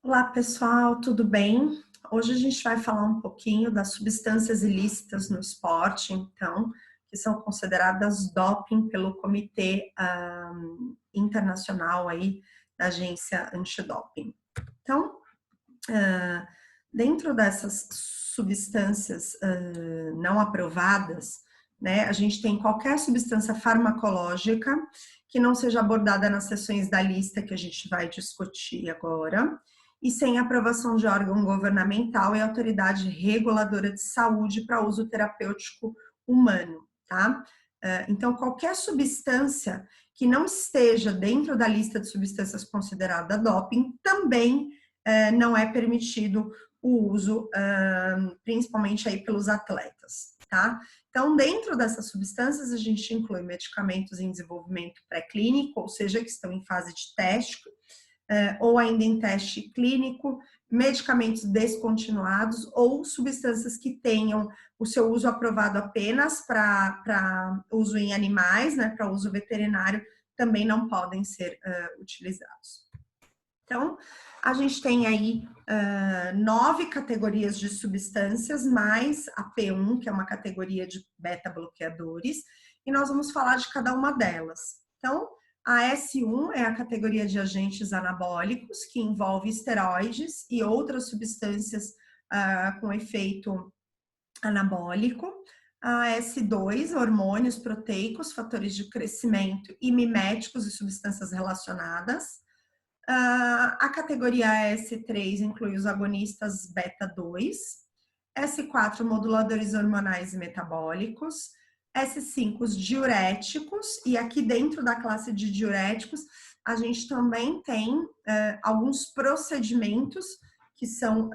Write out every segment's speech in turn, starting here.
Olá pessoal, tudo bem? Hoje a gente vai falar um pouquinho das substâncias ilícitas no esporte, então, que são consideradas doping pelo Comitê Internacional aí da Agência Antidoping. Então, dentro dessas substâncias não aprovadas, né, a gente tem qualquer substância farmacológica que não seja abordada nas sessões da lista que a gente vai discutir agora, e sem aprovação de órgão governamental e autoridade reguladora de saúde para uso terapêutico humano, tá? Então, qualquer substância que não esteja dentro da lista de substâncias considerada doping também não é permitido o uso, principalmente aí pelos atletas, tá? Então, dentro dessas substâncias, a gente inclui medicamentos em desenvolvimento pré-clínico, ou seja, que estão em fase de teste, ou ainda em teste clínico, medicamentos descontinuados ou substâncias que tenham o seu uso aprovado apenas para uso em animais, né, para uso veterinário, também não podem ser utilizados. Então, a gente tem aí 9 categorias de substâncias, mais a P1, que é uma categoria de beta-bloqueadores, e nós vamos falar de cada uma delas. Então, a S1 é a categoria de agentes anabólicos, que envolve esteroides e outras substâncias com efeito anabólico. A S2, hormônios proteicos, fatores de crescimento e miméticos e substâncias relacionadas. A categoria S3 inclui os agonistas beta-2, S4, moduladores hormonais e metabólicos, S5, os diuréticos, e aqui dentro da classe de diuréticos, a gente também tem alguns procedimentos que são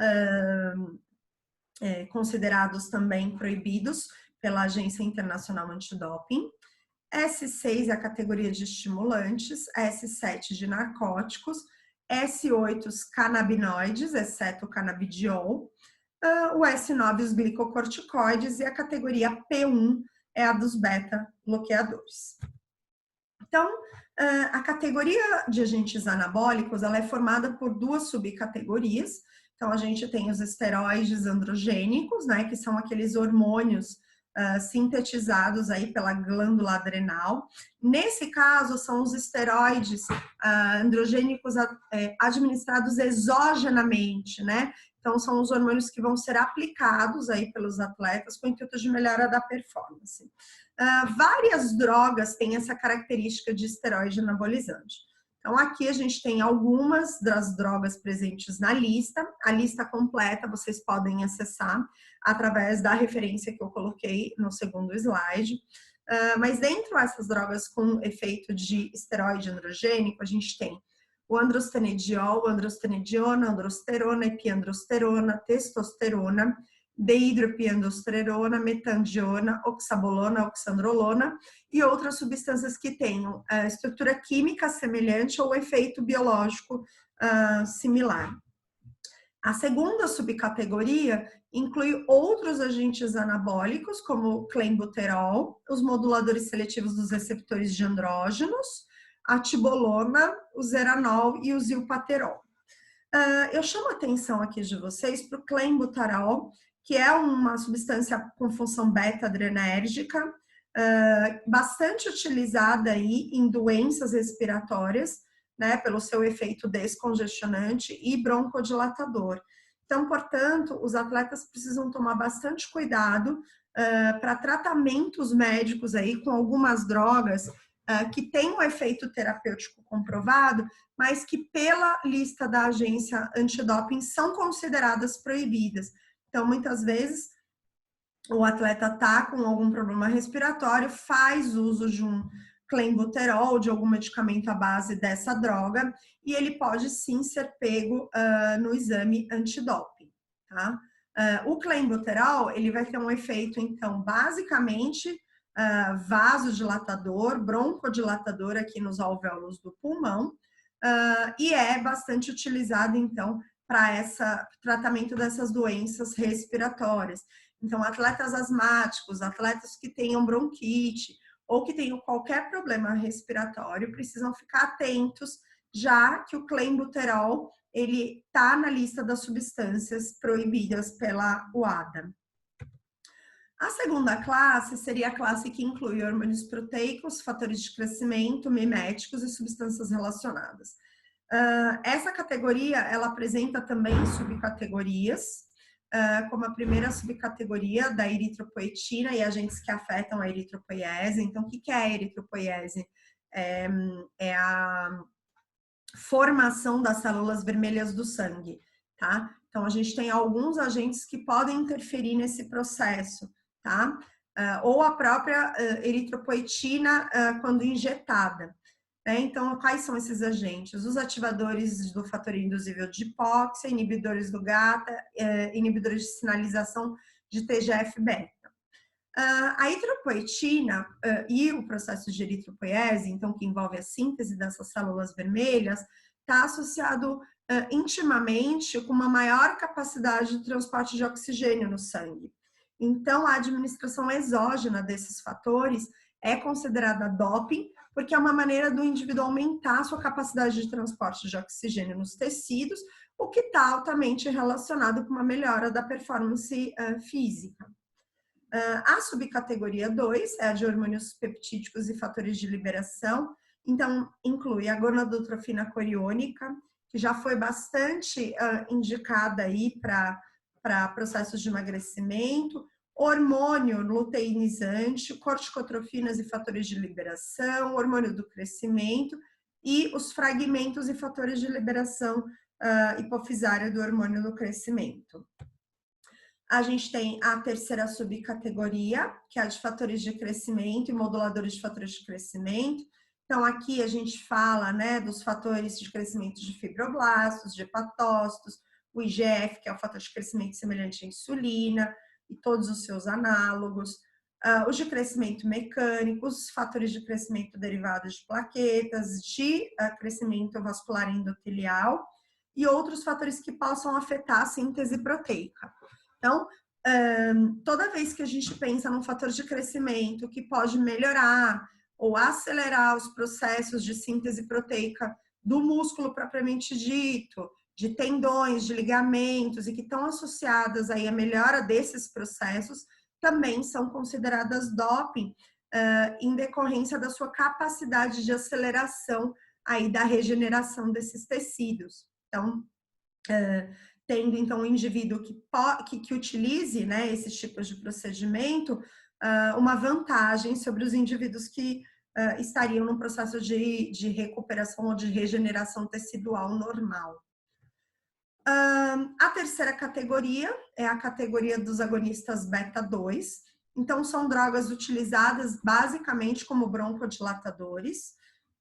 considerados também proibidos pela Agência Internacional Antidoping. S6 é a categoria de estimulantes, S7 de narcóticos, S8 os canabinoides, exceto o canabidiol, o S9 os glicocorticoides e a categoria P1 é a dos beta-bloqueadores. Então, a categoria de agentes anabólicos, ela é formada por duas subcategorias. Então, a gente tem os esteroides androgênicos, né, que são aqueles hormônios sintetizados aí pela glândula adrenal. Nesse caso, são os esteroides androgênicos administrados exogenamente, né? Então, são os hormônios que vão ser aplicados aí pelos atletas com o intuito de melhora da performance. Várias drogas têm essa característica de esteroide anabolizante. Então, aqui a gente tem algumas das drogas presentes na lista. A lista completa vocês podem acessar através da referência que eu coloquei no segundo slide. Mas dentro dessas drogas com efeito de esteroide androgênico, a gente tem o androstenediol, androstenediona, androsterona, epiandrosterona, testosterona, dehidroepiandrosterona, metandiona, oxabolona, oxandrolona e outras substâncias que tenham estrutura química semelhante ou efeito biológico similar. A segunda subcategoria inclui outros agentes anabólicos, como o clenbuterol, os moduladores seletivos dos receptores de andrógenos, a tibolona, o zeranol e o zilpaterol. Eu chamo a atenção aqui de vocês para o clenbuterol, que é uma substância com função beta-adrenérgica, bastante utilizada aí em doenças respiratórias, né, pelo seu efeito descongestionante e broncodilatador. Então, portanto, os atletas precisam tomar bastante cuidado para tratamentos médicos aí com algumas drogas que têm um efeito terapêutico comprovado, mas que pela lista da agência antidoping são consideradas proibidas. Então, muitas vezes, o atleta está com algum problema respiratório, faz uso de um clenbuterol, de algum medicamento à base dessa droga, e ele pode sim ser pego no exame antidoping, tá? O clenbuterol, ele vai ter um efeito, então, basicamente, vasodilatador, broncodilatador aqui nos alvéolos do pulmão, e é bastante utilizado, então, para esse tratamento dessas doenças respiratórias. Então, atletas asmáticos, atletas que tenham bronquite ou que tenham qualquer problema respiratório precisam ficar atentos, já que o clenbuterol ele está na lista das substâncias proibidas pela UADA. A segunda classe seria a classe que inclui hormônios proteicos, fatores de crescimento, miméticos e substâncias relacionadas. Essa categoria, ela apresenta também subcategorias, como a primeira subcategoria da eritropoetina e agentes que afetam a eritropoiese. Então, o que é a eritropoiese? É a formação das células vermelhas do sangue, tá? Então, a gente tem alguns agentes que podem interferir nesse processo, tá? Ou a própria eritropoetina quando injetada. Então, quais são esses agentes? Os ativadores do fator induzível de hipóxia, inibidores do GATA, inibidores de sinalização de TGF-beta. A eritropoetina e o processo de eritropoiese, então, que envolve a síntese dessas células vermelhas, está associado intimamente com uma maior capacidade de transporte de oxigênio no sangue. Então, a administração exógena desses fatores é considerada doping, porque é uma maneira do indivíduo aumentar a sua capacidade de transporte de oxigênio nos tecidos, o que está altamente relacionado com uma melhora da performance física. A subcategoria 2 é a de hormônios peptídicos e fatores de liberação, então inclui a gonadotrofina coriônica, que já foi bastante indicada aí para processos de emagrecimento, hormônio luteinizante, corticotrofinas e fatores de liberação, hormônio do crescimento e os fragmentos e fatores de liberação hipofisária do hormônio do crescimento. A gente tem a terceira subcategoria, que é a de fatores de crescimento e moduladores de fatores de crescimento. Então, aqui a gente fala, né, dos fatores de crescimento de fibroblastos, de hepatócitos, o IGF, que é o fator de crescimento semelhante à insulina, e todos os seus análogos, os de crescimento mecânico, os fatores de crescimento derivados de plaquetas, de crescimento vascular endotelial e outros fatores que possam afetar a síntese proteica. Então, toda vez que a gente pensa num fator de crescimento que pode melhorar ou acelerar os processos de síntese proteica do músculo propriamente dito, de tendões, de ligamentos e que estão associadas aí à melhora desses processos, também são consideradas doping em decorrência da sua capacidade de aceleração aí da regeneração desses tecidos. Então, tendo então um indivíduo que utilize, né, esses tipos de procedimento, uma vantagem sobre os indivíduos que estariam no processo de recuperação ou de regeneração tecidual normal. A terceira categoria é a categoria dos agonistas beta-2. Então, são drogas utilizadas basicamente como broncodilatadores,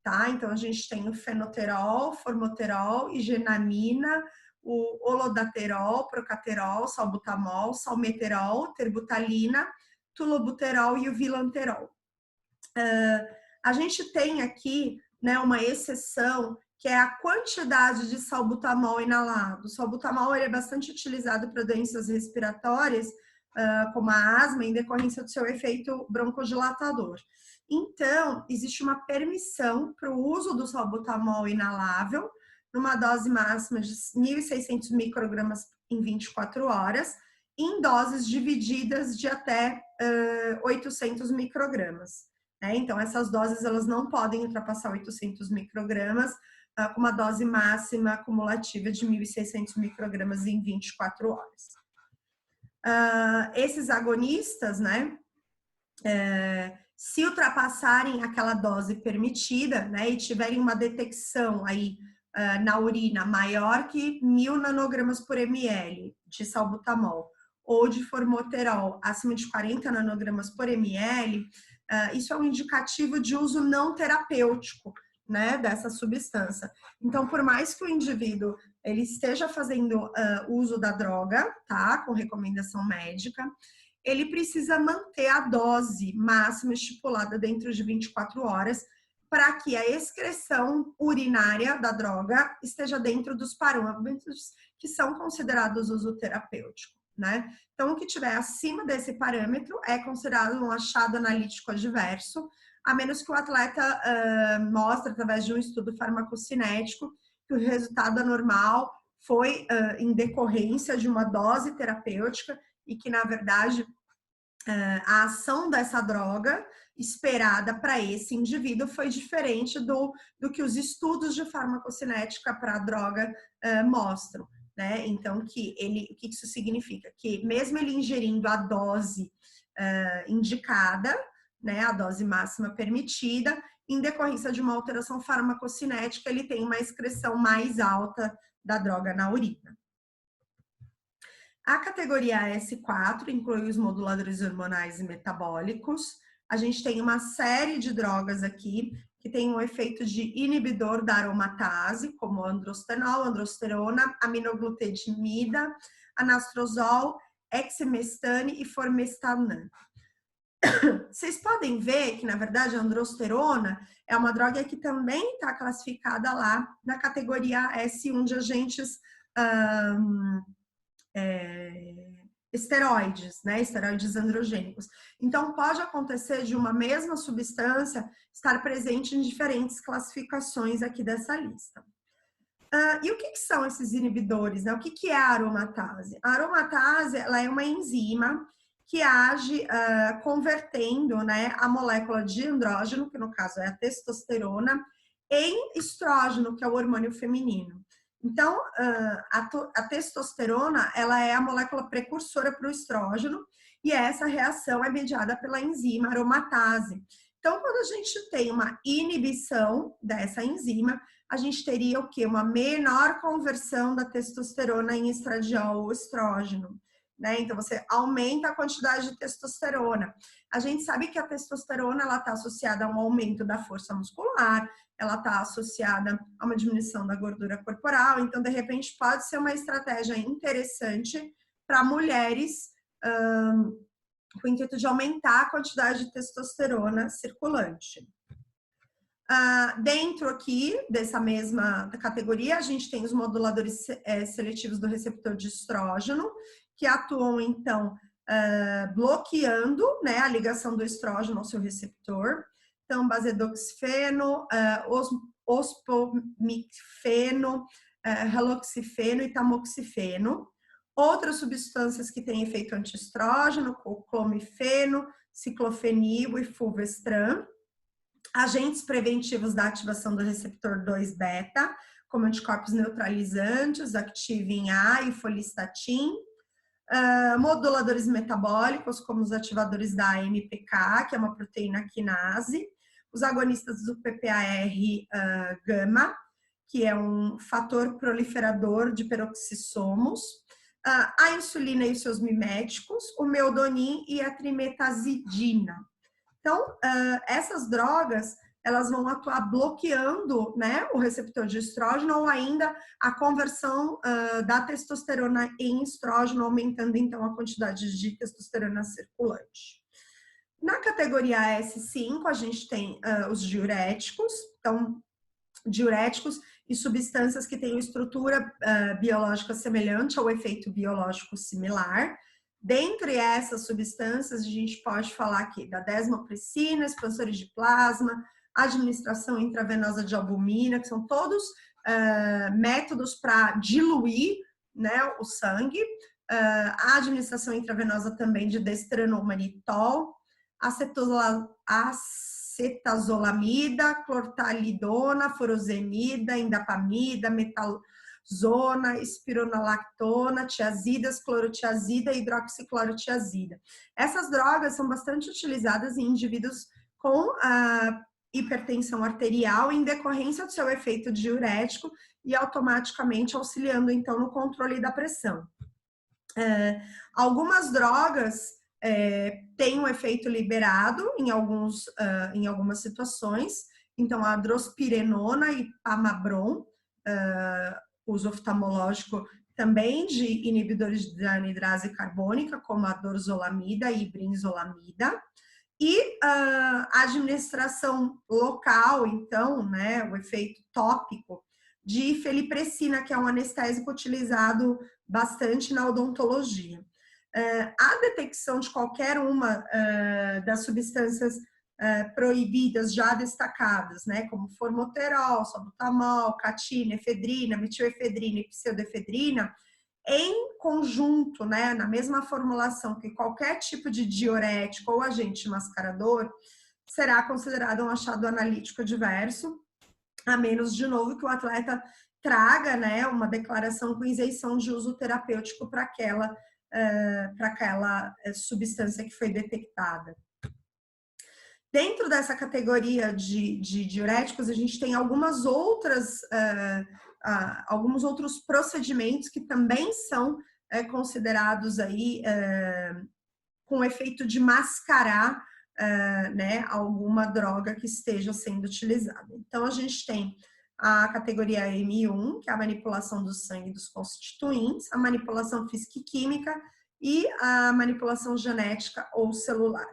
tá? Então, a gente tem o fenoterol, formoterol, igenamina, o holodaterol, procaterol, salbutamol, salmeterol, terbutalina, tulobuterol e o vilanterol. A gente tem aqui, né, uma exceção, que é a quantidade de salbutamol inalado. O salbutamol ele é bastante utilizado para doenças respiratórias, como a asma, em decorrência do seu efeito broncodilatador. Então, existe uma permissão para o uso do salbutamol inalável, numa dose máxima de 1.600 microgramas em 24 horas, em doses divididas de até 800 microgramas. Então, essas doses elas não podem ultrapassar 800 microgramas, com uma dose máxima acumulativa de 1.600 microgramas em 24 horas. Esses agonistas, né, se ultrapassarem aquela dose permitida, né, e tiverem uma detecção aí na urina maior que 1.000 nanogramas por ml de salbutamol ou de formoterol acima de 40 nanogramas por ml, isso é um indicativo de uso não terapêutico, né, dessa substância. Então, por mais que o indivíduo ele esteja fazendo uso da droga, tá, com recomendação médica, ele precisa manter a dose máxima estipulada dentro de 24 horas para que a excreção urinária da droga esteja dentro dos parâmetros que são considerados uso terapêutico, né? Então, o que tiver acima desse parâmetro é considerado um achado analítico adverso, a menos que o atleta mostre, através de um estudo farmacocinético, que o resultado anormal foi em decorrência de uma dose terapêutica e que, na verdade, a ação dessa droga esperada para esse indivíduo foi diferente do que os estudos de farmacocinética para a droga mostram, né? Então, o que isso significa? Que mesmo ele ingerindo a dose indicada, né, a dose máxima permitida, em decorrência de uma alteração farmacocinética, ele tem uma excreção mais alta da droga na urina. A categoria S4 inclui os moduladores hormonais e metabólicos. A gente tem uma série de drogas aqui que tem um efeito de inibidor da aromatase, como androstenol, androsterona, aminoglutidimida, anastrozol, exemestane e formestanan. Vocês podem ver que, na verdade, a androsterona é uma droga que também está classificada lá na categoria S1 de agentes esteroides, né? Esteroides androgênicos. Então, pode acontecer de uma mesma substância estar presente em diferentes classificações aqui dessa lista. E o que são esses inibidores, né? O que é a aromatase? A aromatase, ela é uma enzima que age convertendo, né, a molécula de andrógeno, que no caso é a testosterona, em estrógeno, que é o hormônio feminino. Então, a testosterona, ela é a molécula precursora para o estrógeno e essa reação é mediada pela enzima aromatase. Então, quando a gente tem uma inibição dessa enzima, a gente teria o quê? Uma menor conversão da testosterona em estradiol ou estrógeno, né? Então, você aumenta a quantidade de testosterona. A gente sabe que a testosterona, ela está associada a um aumento da força muscular, ela está associada a uma diminuição da gordura corporal, então, de repente, pode ser uma estratégia interessante para mulheres com o intuito de aumentar a quantidade de testosterona circulante. Dentro aqui dessa mesma categoria, a gente tem os moduladores seletivos do receptor de estrógeno, que atuam, então, bloqueando, né, a ligação do estrógeno ao seu receptor. Então, basedoxifeno, ospomicfeno, haloxifeno e tamoxifeno. Outras substâncias que têm efeito antiestrógeno, clomifeno, ciclofenil e fulvestran. Agentes preventivos da ativação do receptor 2-beta, como anticorpos neutralizantes, Activin A e folistatin. Moduladores metabólicos, como os ativadores da AMPK, que é uma proteína quinase. Os agonistas do PPAR-gama, que é um fator proliferador de peroxissomos. A insulina e os seus miméticos, o meodonin e a trimetazidina. Então, essas drogas, elas vão atuar bloqueando, né, o receptor de estrógeno ou ainda a conversão da testosterona em estrógeno, aumentando, então, a quantidade de testosterona circulante. Na categoria S5, a gente tem os diuréticos. Então, diuréticos e substâncias que têm estrutura biológica semelhante ao efeito biológico similar. Dentre essas substâncias, a gente pode falar aqui da desmopressina, expansores de plasma, administração intravenosa de albumina, que são todos métodos para diluir, né, o sangue. A administração intravenosa também de destranomanitol, acetazolamida, clortalidona, furosemida, indapamida, metalzona, espironolactona, tiazidas, clorotiazida e hidroxiclorotiazida. Essas drogas são bastante utilizadas em indivíduos com hipertensão arterial em decorrência do seu efeito diurético e automaticamente auxiliando, então, no controle da pressão. Algumas drogas têm um efeito liberado em algumas situações, então a drospirenona e pamabron, uso oftalmológico também de inibidores da anidrase carbônica, como a dorzolamida e brinzolamida, e a administração local, então, né, o efeito tópico de felipressina, que é um anestésico utilizado bastante na odontologia. A detecção de qualquer uma das substâncias proibidas já destacadas, né, como formoterol, salbutamol, catina, efedrina, metilefedrina e pseudoefedrina, em conjunto, né, na mesma formulação que qualquer tipo de diurético ou agente mascarador, será considerado um achado analítico adverso, a menos, de novo, que o atleta traga, né, uma declaração com isenção de uso terapêutico para aquela substância que foi detectada. Dentro dessa categoria de diuréticos, a gente tem alguns outros procedimentos que também são considerados aí com o efeito de mascarar né, alguma droga que esteja sendo utilizada. Então, a gente tem a categoria M1, que é a manipulação do sangue dos constituintes, a manipulação física e química e a manipulação genética ou celular.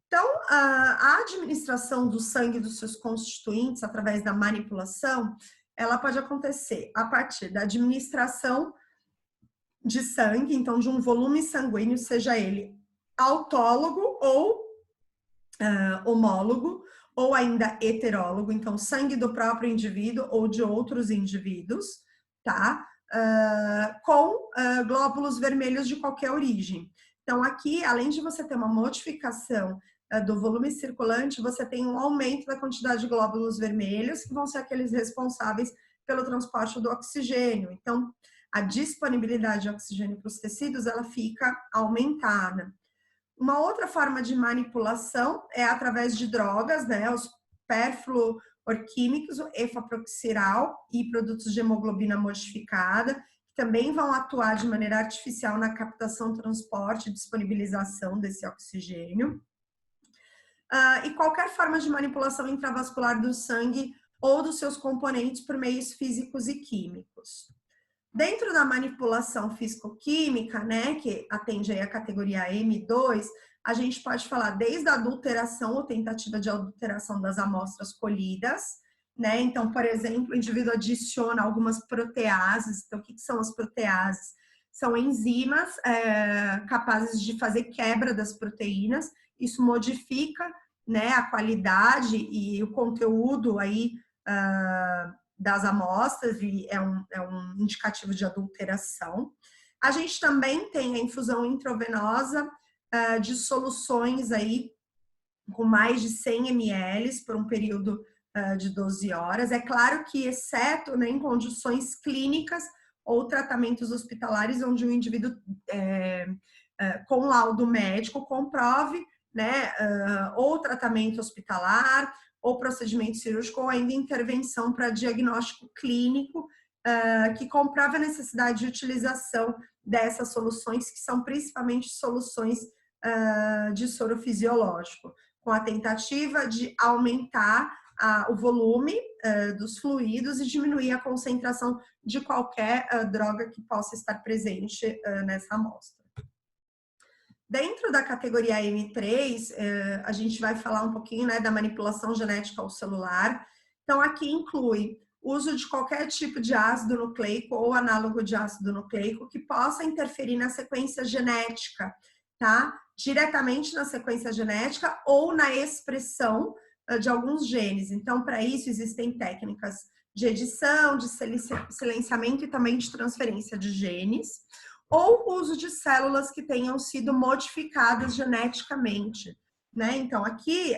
Então, a administração do sangue dos seus constituintes através da manipulação, ela pode acontecer a partir da administração de sangue, então de um volume sanguíneo, seja ele autólogo ou homólogo, ou ainda heterólogo, então sangue do próprio indivíduo ou de outros indivíduos, tá? Com glóbulos vermelhos de qualquer origem. Então, aqui, além de você ter uma modificação do volume circulante, você tem um aumento da quantidade de glóbulos vermelhos, que vão ser aqueles responsáveis pelo transporte do oxigênio. Então, a disponibilidade de oxigênio para os tecidos, ela fica aumentada. Uma outra forma de manipulação é através de drogas, né? Os perfluorquímicos, o efaproxiral e produtos de hemoglobina modificada, que também vão atuar de maneira artificial na captação, transporte e disponibilização desse oxigênio. E qualquer forma de manipulação intravascular do sangue ou dos seus componentes por meios físicos e químicos. Dentro da manipulação físico-química, né, que atende aí a categoria M2, a gente pode falar desde a adulteração ou tentativa de adulteração das amostras colhidas, né? Então, por exemplo, o indivíduo adiciona algumas proteases. Então, o que são as proteases? São enzimas capazes de fazer quebra das proteínas. Isso modifica, né, a qualidade e o conteúdo aí das amostras e é um indicativo de adulteração. A gente também tem a infusão intravenosa de soluções aí com mais de 100 ml por um período de 12 horas. É claro que, exceto, né, em condições clínicas ou tratamentos hospitalares onde o indivíduo com laudo médico comprove, né, ou tratamento hospitalar, ou procedimento cirúrgico, ou ainda intervenção para diagnóstico clínico, que comprova a necessidade de utilização dessas soluções, que são principalmente soluções de soro fisiológico, com a tentativa de aumentar o volume dos fluidos e diminuir a concentração de qualquer droga que possa estar presente nessa amostra. Dentro da categoria M3, a gente vai falar um pouquinho, né, da manipulação genética ao celular. Então, aqui inclui o uso de qualquer tipo de ácido nucleico ou análogo de ácido nucleico que possa interferir na sequência genética, tá? Diretamente na sequência genética ou na expressão de alguns genes. Então, para isso, existem técnicas de edição, de silenciamento e também de transferência de genes, ou uso de células que tenham sido modificadas geneticamente, né? Então, aqui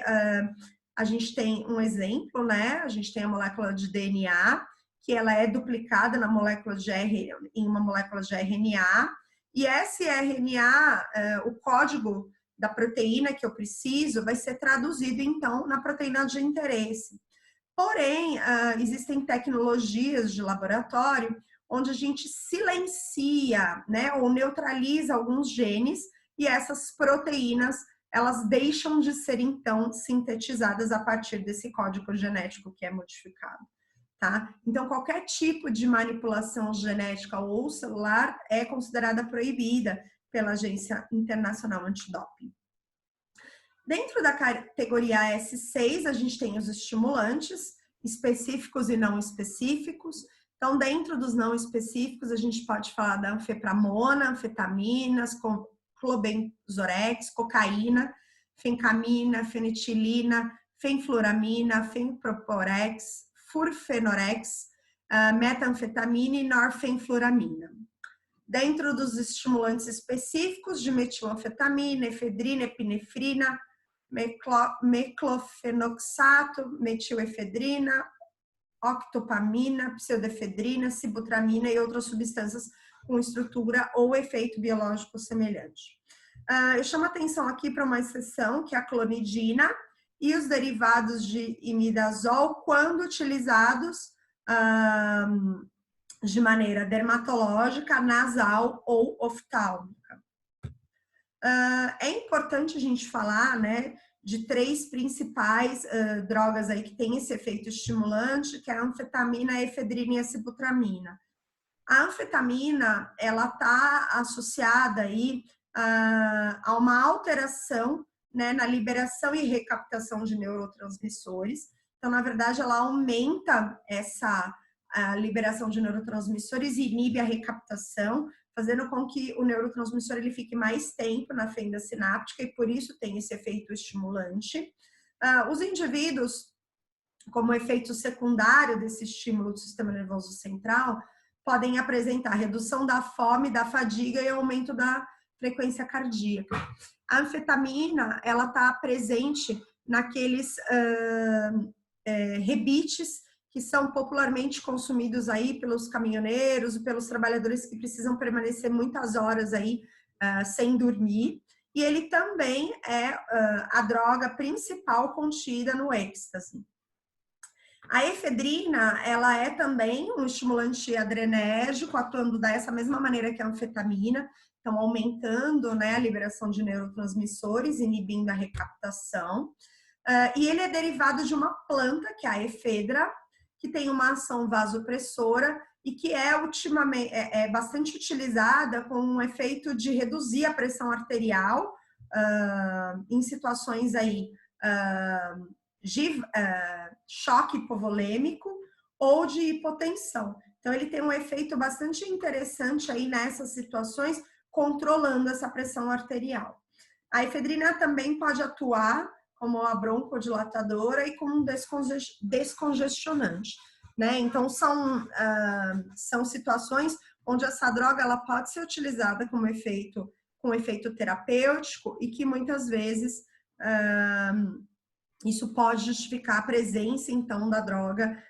a gente tem um exemplo, né? A gente tem a molécula de DNA, que ela é duplicada na molécula de em uma molécula de RNA, e esse RNA, o código da proteína que eu preciso, vai ser traduzido, então, na proteína de interesse. Porém, existem tecnologias de laboratório onde a gente silencia, né, ou neutraliza alguns genes e essas proteínas, elas deixam de ser, então, sintetizadas a partir desse código genético que é modificado, tá? Então, qualquer tipo de manipulação genética ou celular é considerada proibida pela Agência Internacional Antidoping. Dentro da categoria S6, a gente tem os estimulantes específicos e não específicos. Então, dentro dos não específicos, a gente pode falar da anfepramona, anfetaminas, clobenzorex, cocaína, fencamina, fenetilina, fenfluramina, fenproporex, furfenorex, metanfetamina e norfenfluramina. Dentro dos estimulantes específicos de metilanfetamina, efedrina, epinefrina, meclofenoxato, metilefedrina, octopamina, pseudoefedrina, sibutramina e outras substâncias com estrutura ou efeito biológico semelhante. Eu chamo atenção aqui para uma exceção, que é a clonidina e os derivados de imidazol, quando utilizados de maneira dermatológica, nasal ou oftálmica. É importante a gente falar, né, de três principais drogas aí que têm esse efeito estimulante, que é a anfetamina, a efedrina e a sibutramina. A anfetamina, ela está associada aí a uma alteração, né, na liberação e recaptação de neurotransmissores. Então, na verdade, ela aumenta essa liberação de neurotransmissores e inibe a recaptação, fazendo com que o neurotransmissor ele fique mais tempo na fenda sináptica e por isso tem esse efeito estimulante. Os indivíduos, como efeito secundário desse estímulo do sistema nervoso central, podem apresentar redução da fome, da fadiga e aumento da frequência cardíaca. A anfetamina, ela está presente naqueles rebites que são popularmente consumidos aí pelos caminhoneiros e pelos trabalhadores que precisam permanecer muitas horas aí sem dormir. E ele também é a droga principal contida no êxtase. A efedrina, ela é também um estimulante adrenérgico, atuando dessa mesma maneira que a anfetamina, então aumentando, né, a liberação de neurotransmissores, inibindo a recaptação. E ele é derivado de uma planta, que é a efedra, que tem uma ação vasopressora e que ultimamente é bastante utilizada com um efeito de reduzir a pressão arterial em situações aí de choque hipovolêmico ou de hipotensão. Então, ele tem um efeito bastante interessante aí nessas situações, controlando essa pressão arterial. A efedrina também pode atuar como uma broncodilatadora e como um descongestionante, né? Então, são situações onde essa droga ela pode ser utilizada com efeito terapêutico e que muitas vezes isso pode justificar a presença, então, da droga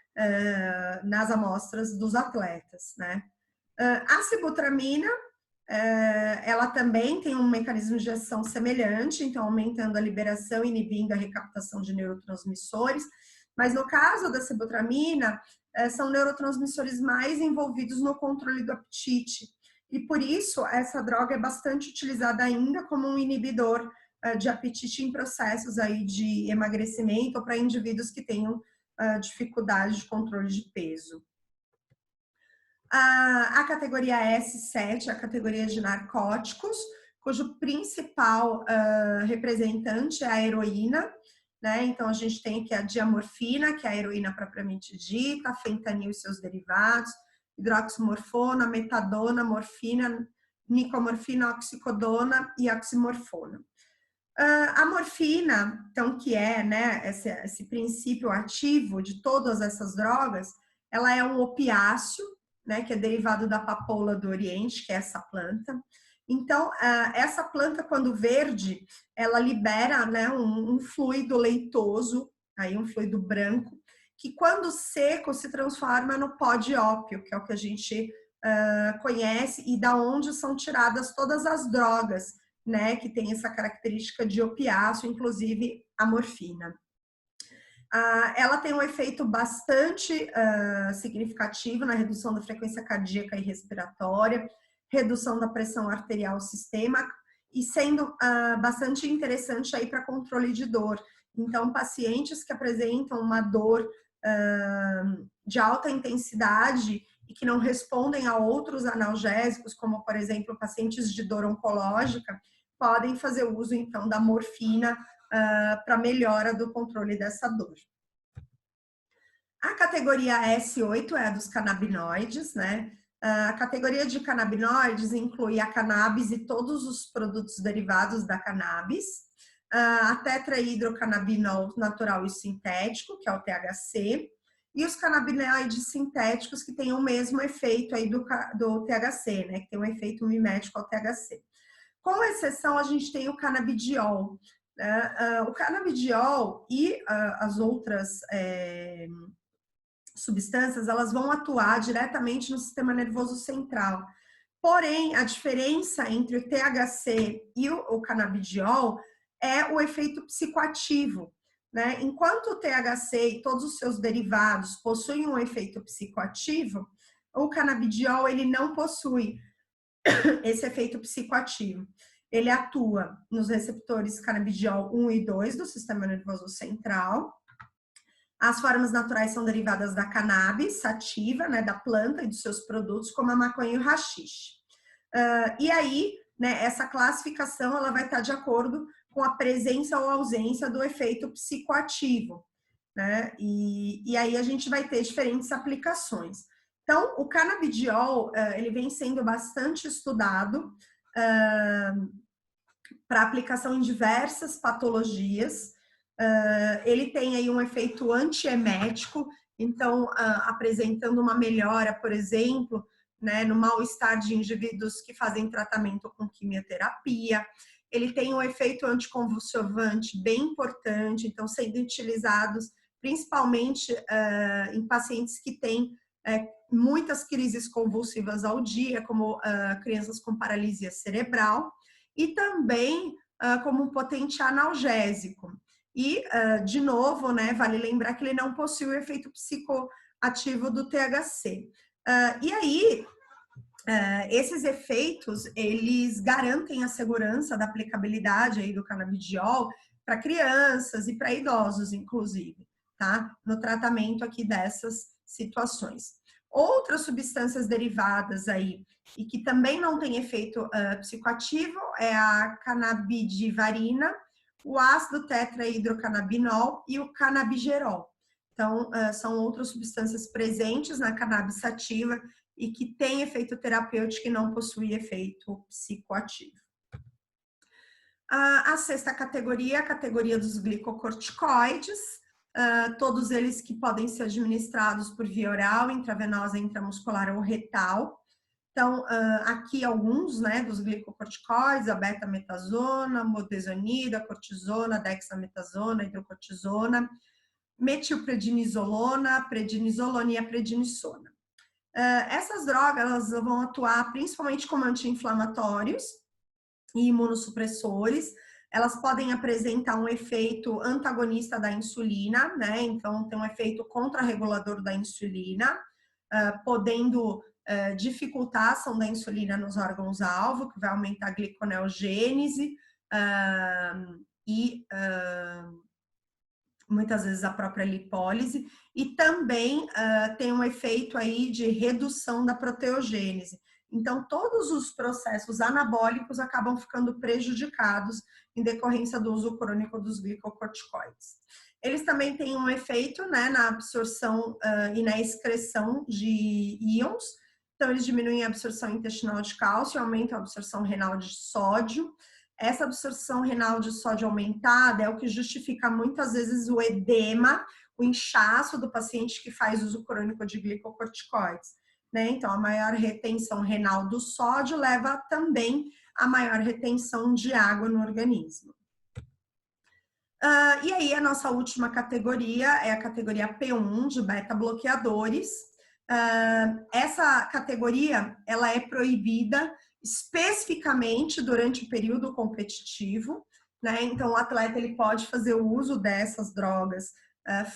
nas amostras dos atletas, né? A sibutramina, ela também tem um mecanismo de ação semelhante, então aumentando a liberação e inibindo a recaptação de neurotransmissores, mas no caso da sibutramina, são neurotransmissores mais envolvidos no controle do apetite, e por isso essa droga é bastante utilizada ainda como um inibidor de apetite em processos aí de emagrecimento ou para indivíduos que tenham dificuldade de controle de peso. A categoria S7 é a categoria de narcóticos, cujo principal representante é a heroína, né? Então, a gente tem aqui a diamorfina, que é a heroína propriamente dita, a fentanil e seus derivados, hidroximorfona, metadona, morfina, nicomorfina, oxicodona e oximorfona. A morfina, então, que é, né, esse princípio ativo de todas essas drogas, ela é um opiáceo, né, que é derivado da papoula do Oriente, que é essa planta. Então, essa planta, quando verde, ela libera, né, um fluido leitoso, aí um fluido branco, que quando seco se transforma no pó de ópio, que é o que a gente conhece e da onde são tiradas todas as drogas, né, que tem essa característica de opiáceo, inclusive a morfina. Ela tem um efeito bastante significativo na redução da frequência cardíaca e respiratória, redução da pressão arterial sistêmica e sendo bastante interessante aí para controle de dor. Então, pacientes que apresentam uma dor de alta intensidade e que não respondem a outros analgésicos, como, por exemplo, pacientes de dor oncológica, podem fazer uso, então, da morfina para melhora do controle dessa dor. A categoria S8 é a dos canabinoides, né? A categoria de canabinoides inclui a cannabis e todos os produtos derivados da cannabis. a tetrahidrocannabinol natural e sintético, que é o THC, e os canabinoides sintéticos que têm o mesmo efeito aí do THC, né, que tem um efeito mimético ao THC. Com exceção, a gente tem o canabidiol. O canabidiol e as outras substâncias, elas vão atuar diretamente no sistema nervoso central. Porém, a diferença entre o THC e o canabidiol é o efeito psicoativo, né? Enquanto o THC e todos os seus derivados possuem um efeito psicoativo, o canabidiol ele não possui esse efeito psicoativo. Ele atua nos receptores canabidiol 1 e 2 do sistema nervoso central. As formas naturais são derivadas da cannabis sativa, né, da planta e dos seus produtos, como a maconha e o haxixe. E aí, né, essa classificação ela vai estar de acordo com a presença ou ausência do efeito psicoativo, né? E aí a gente vai ter diferentes aplicações. Então, o canabidiol, ele vem sendo bastante estudado para aplicação em diversas patologias. Ele tem aí um efeito antiemético, então, apresentando uma melhora, por exemplo, né, no mal-estar de indivíduos que fazem tratamento com quimioterapia. Ele tem um efeito anticonvulsivante bem importante, então, sendo utilizados principalmente em pacientes que têm muitas crises convulsivas ao dia, como crianças com paralisia cerebral, e também como um potente analgésico. E, de novo, né, vale lembrar que ele não possui o efeito psicoativo do THC. E aí, esses efeitos, eles garantem a segurança da aplicabilidade aí do canabidiol para crianças e para idosos, inclusive, tá? No tratamento aqui dessas situações. Outras substâncias derivadas aí, e que também não tem efeito psicoativo, é a canabidivarina, o ácido tetrahidrocannabinol e o canabigerol. Então, são outras substâncias presentes na cannabis sativa e que têm efeito terapêutico e não possuem efeito psicoativo. A sexta categoria é a categoria dos glicocorticoides, todos eles que podem ser administrados por via oral, intravenosa, intramuscular ou retal. Então, aqui alguns, né, dos glicocorticoides, a betametasona, modafinilida, cortisona, dexametasona, hidrocortisona, metilprednisolona, prednisolona e a prednisona. Essas drogas elas vão atuar principalmente como anti-inflamatórios e imunossupressores. Elas podem apresentar um efeito antagonista da insulina, né? Então, tem um efeito contrarregulador da insulina, podendo dificultar a ação da insulina nos órgãos-alvo, que vai aumentar a gliconeogênese e muitas vezes a própria lipólise, e também tem um efeito aí de redução da proteogênese. Então, todos os processos anabólicos acabam ficando prejudicados em decorrência do uso crônico dos glicocorticoides. Eles também têm um efeito, né, na absorção e na excreção de íons. Então, eles diminuem a absorção intestinal de cálcio, aumentam a absorção renal de sódio. Essa absorção renal de sódio aumentada é o que justifica muitas vezes o edema, o inchaço do paciente que faz uso crônico de glicocorticoides, né? Então, a maior retenção renal do sódio leva também a maior retenção de água no organismo. E aí, a nossa última categoria é a categoria P1 de beta-bloqueadores. Essa categoria, ela é proibida especificamente durante o período competitivo, né? Então, o atleta ele pode fazer o uso dessas drogas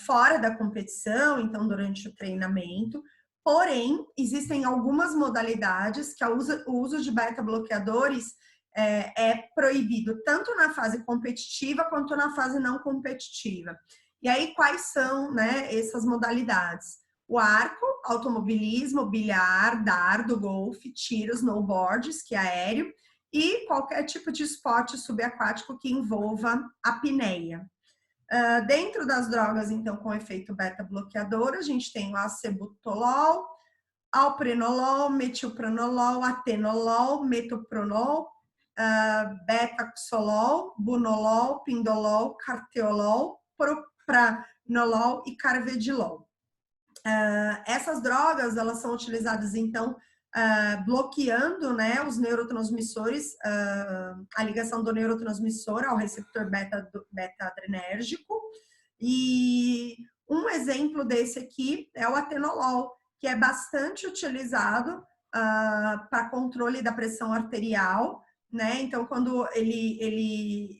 fora da competição, então durante o treinamento. Porém, existem algumas modalidades que o uso de beta-bloqueadores é proibido tanto na fase competitiva quanto na fase não competitiva. E aí, quais são, né, essas modalidades? O arco, automobilismo, bilhar, dardo, golfe, tiro, snowboards, que é aéreo, e qualquer tipo de esporte subaquático que envolva apneia. Dentro das drogas, então, com efeito beta-bloqueador, a gente tem o acebutolol, alprenolol, metilpranolol, atenolol, metoprolol, betaxolol, bunolol, pindolol, carteolol, propranolol e carvedilol. Essas drogas, elas são utilizadas, então, bloqueando, né, os neurotransmissores, a ligação do neurotransmissor ao receptor beta-adrenérgico. E um exemplo desse aqui é o atenolol, que é bastante utilizado para controle da pressão arterial, né? Então, quando ele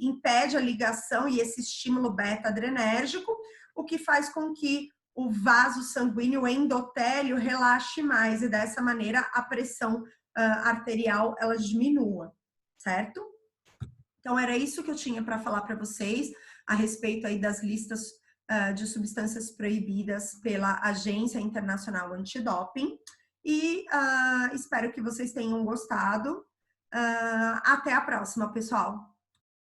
impede a ligação e esse estímulo beta-adrenérgico, o que faz com que o vaso sanguíneo, o endotélio, relaxe mais e dessa maneira a pressão arterial ela diminua, certo? Então era isso que eu tinha para falar para vocês a respeito aí das listas de substâncias proibidas pela Agência Internacional Antidoping e espero que vocês tenham gostado. Até a próxima, pessoal!